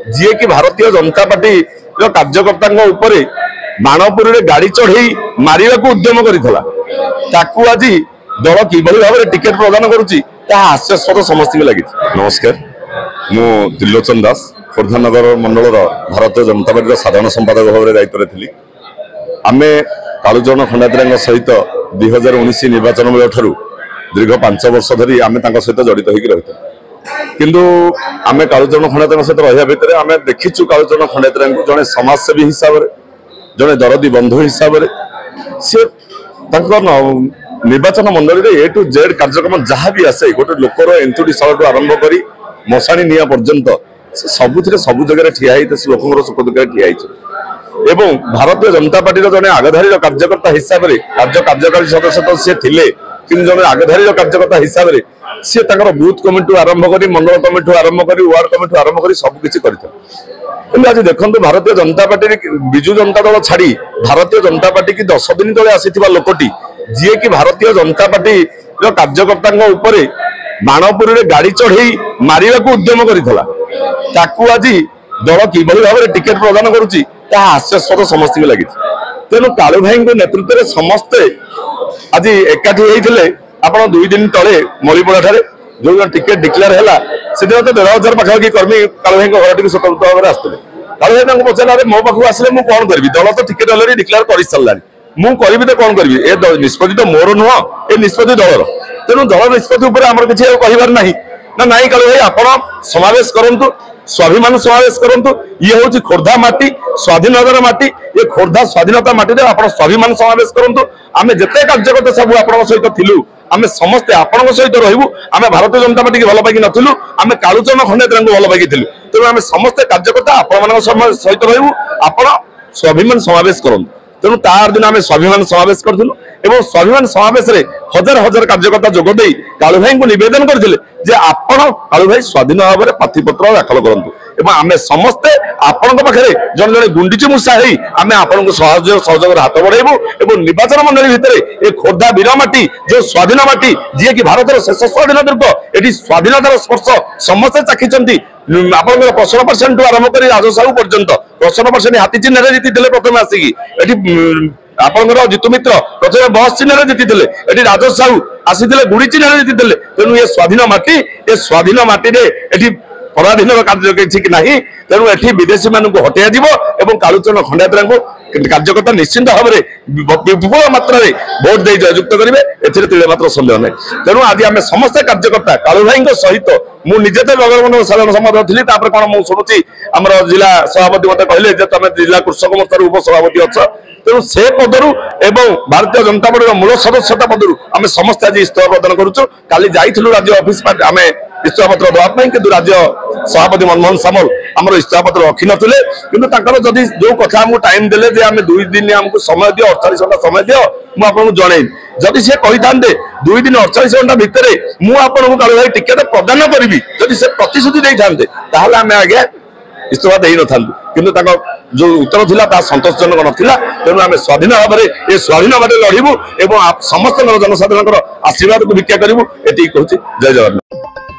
जी कि भारतीय जनता पार्टी कार्यकर्ता बाणपुर गाड़ी चढ़ई मारे उद्यम करता आज दल कि भाव में टिकेट प्रदान करुच्ची हास्यास्पद समस्त लगी। नमस्कार, मु त्रिलोचन दास खोर्धानगर मंडल भारतीय जनता पार्टी साधारण संपादक भाव में दायित्व थी। आम कालूचरण खंडायत सहित 2019 निर्वाचन बेल ठार दीर्घ 5 वर्ष धरी आम सहित जड़ित होकर रही किंतु आम कालूचरण खंडायत सहित रहा भितर आम देखीचु कालूचरण खंडायत जड़े समाजसेवी हिसाब से जड़े दरदी बंधु हिसाब से निर्वाचन मंडल में ए टू जेड कार्यक्रम जहाँ भी आसे गोटे लोकर एंतुड़ीशाल आरंभ कर मशाणी निया पर्यंत सबुथिरे सब जगह ठिया लोक सुख दुख ठिया एवं भारतीय जनता पार्टी जड़े आगधारी कार्यकर्ता हिसाब से कार्यकारी सदस्य तो सी थे कि जड़े आगधारी कार्यकर्ता हिसाब से सी बूथ कमिटी आरंभ कर मंडल कमिटी आरंभ कर वार्ड कमिटी आरंभ कर सबकि करते। आज देखो भारतीय जनता पार्टी विजु जनता दल छाड़ी भारतीय जनता पार्टी की 10 दिन तले आसी लोकटी जी कि भारतीय जनता पार्टी कार्यकर्ता बाणपुर गाड़ी चढ़ई मारे उद्यम करता आज दल कि भाव में टिकेट प्रदान करुच्ची हास्यास्पद समस्त लगी। तेणु कालू भाई नेतृत्व में समस्ते आज एकाठी होते आप 2 दिन तले मलीपड़ा ठारे जो टिकेट डिक्लेयर है से 1,500 पाखापाखि कर्मी कालू भाई घर टी स्वतंत्र भाव में आसते कालू भाई पचारे मो पाक आसे मुझे कौन करी दल तो टिकेट अलरेडी डिक्लेयर कर सारा मुझे तो कौन करी ए निष्पत्ति तो मोर नुह ए निष्पत्ति दलर तेणु दल निष्पत्ति आम किसी कहबार ना नाई कालू भाई आप समावेश करूँ स्वाभिमान समावेश करूँ ये हूँ खोर्धा माटी स्वाधीनतार माटी ये खोर्धा स्वाधीनता माटी आप स्वाभिमान समावेश करूँ आम जिते कार्यकर्ता सब आप सहित थिलु आम समस्ते आपण सहित रहू आम भारतीय जनता पार्टी की भल पाई नु आम कालूचरण खंडायत भल पाई तेणु आम समस्ते कार्यकर्ता आपण सहित रहू आप स्वाभिमान समावेश करूँ तेणु तार दिन आम स्वाभिमान समावेश करूँ एवं स्वाभिमान समावेश में हजार हजार कार्यकर्ता जोगद कालू भाई को नवेदन करते आपण कालू भाई स्वाधीन भाव में प्रार्थीपत्र दाखल करूँ एवं आम समस्ते आपण पाखे जन जन गुंडीची मूषा आम आपन सहयोग हाथ बढ़ेबू एवं निर्वाचन मंडली भितर ये खोर्धा वीरमाटी जो स्वाधीन माटी जी कि भारत शेष स्वाधीन दुर्ग ये स्वाधीनतार स्पर्श समस्ते चाखी आप 50% आरंभ कर राजसाहू पर्यंत 50% हाथी चिन्ह जीति प्रथम आसिकी आपंकर जितु मित्र प्रथम बस चिन्ह जीति ये राजसाहू आसी गुड़ी चिन्ह जीति तेणु ये स्वाधीन माटी पराधीन कार्य कि तेणु ये विदेशी मान हटाई एवं कालूचरण खंडायत कार्यकर्ता निश्चिंत भाव में विपुल मात्रा भोट दे जययुक्त करेंगे एमात्र सन्देह ना तेणु आज आम समस्त कार्यकर्ता कालू भाई सहित मुझे तो नगरमंडल साधारण संपादक थी कौन मुझे शुणुची आम जिला सभापति मत कहले तुम जिला कृषक मोर्चार उपसभापति अच्छ तेणु से पदरू एवं भारतीय जनता पार्टी मूल सदस्यता पदरू आम समस्त आज इस्तीफा प्रदान करुचु काली जाइलु राज्य ऑफिस आम इस्तीफा पत्र देवाई कि राज्य सभापति मनमोहन सामल आम इस्तीफा पत्र रखी नथिले किंतु जदि जो कथा आमको टाइम देले आम 2 दिन आमको समय दियो 48 घंटा समय दियो मुझे जनईन जदि से कही था 2 दिन 48 घंटा भितर मुझे कालू भाई टिकेट प्रदान करी जदि से प्रतिश्रुति देते ताहले आम आगे इस्तीफा दे न था किंतु जो उत्तर था संतोषजनक नाला तेणु आम स्वाधीन भाव में ये स्वाधीन बाटे लड़ू एवं समस्त जनसाधारण आशीर्वाद को भिक्षा करूँ ये कहूँ। जय जगन्नाथ।